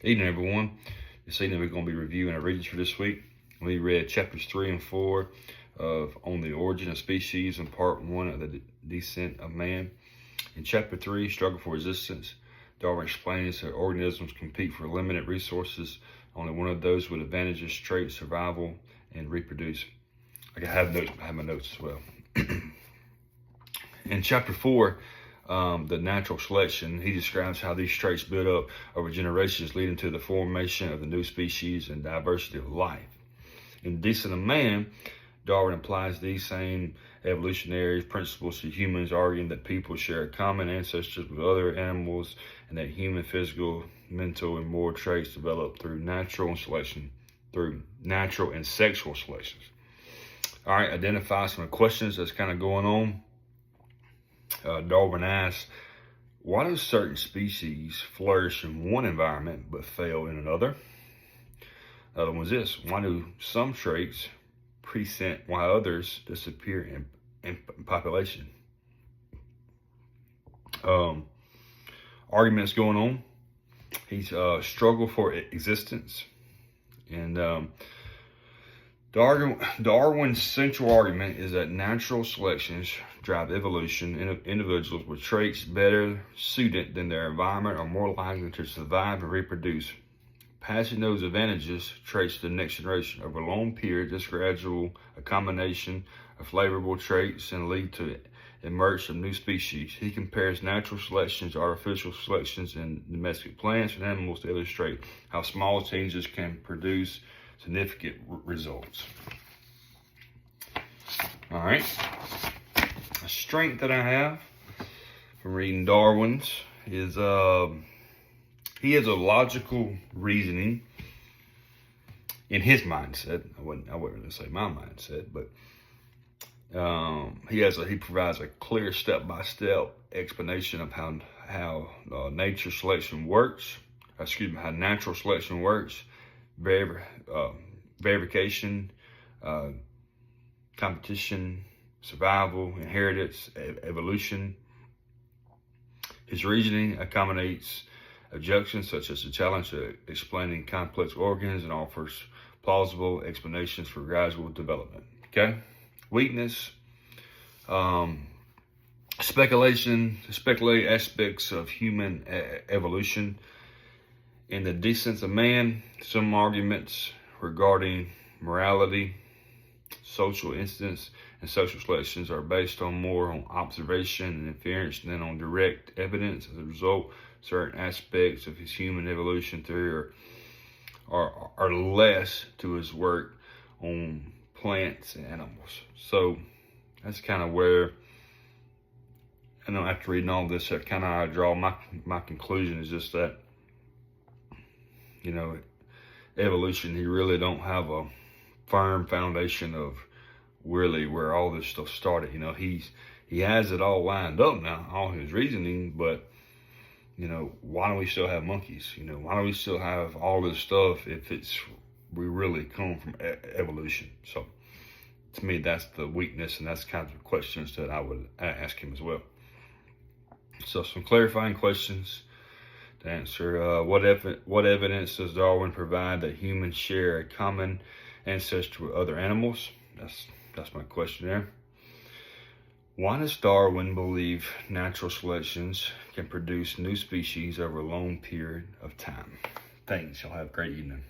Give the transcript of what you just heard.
Evening, everyone. This evening we're going to be reviewing our readings for this week. We read chapters 3 and 4 of On the Origin of Species and part 1 of the Descent of Man. In chapter 3, Struggle for Existence, Darwin explains that organisms compete for limited resources. Only one of those with advantages, traits, survival, and reproduce. I have my notes as well. In chapter 4, the natural selection, he describes how these traits build up over generations, leading to the formation of the new species and diversity of life. In Descent of Man, Darwin applies these same evolutionary principles to humans, arguing that people share common ancestors with other animals and that human physical, mental, and moral traits develop through natural and sexual selections. All right, identify some questions that's kind of going on. Darwin asks, why do certain species flourish in one environment but fail in another? Another one is this: why do some traits present while others disappear in population? Arguments going on. He's struggle for existence. And Darwin's central argument is that natural selections drive evolution, and individuals with traits better suited than their environment are more likely to survive and reproduce. Passing those advantages, traits to the next generation over a long period, this gradual combination of favorable traits and lead to emerge of new species. He compares natural selections to artificial selections in domestic plants and animals to illustrate how small changes can produce significant results. All right. A strength that I have from reading Darwin's is he has a logical reasoning in his mindset. I wouldn't really say my mindset, but he provides a clear step-by-step explanation of how natural selection works. How natural selection works. Verification, competition, survival, inheritance, evolution. His reasoning accommodates objections such as the challenge of explaining complex organs and offers plausible explanations for gradual development. Okay? Weakness, speculate aspects of human evolution. In the Descent of Man, some arguments regarding morality, social instance, and social selections are based more on observation and inference than on direct evidence. As a result, certain aspects of his human evolution theory are less to his work on plants and animals. So that's kind of where, after reading all this, that kind of I draw my conclusion is just that, evolution, he really don't have a firm foundation of really where all this stuff started. He has it all lined up now, all his reasoning, but why do we still have monkeys? Why do we still have all this stuff if we really come from evolution? So to me, that's the weakness, and that's kind of the questions that I would ask him as well. So some clarifying questions to answer. What evidence does Darwin provide that humans share a common ancestor with other animals? That's my question there. Why does Darwin believe natural selections can produce new species over a long period of time? Thanks. Y'all have a great evening.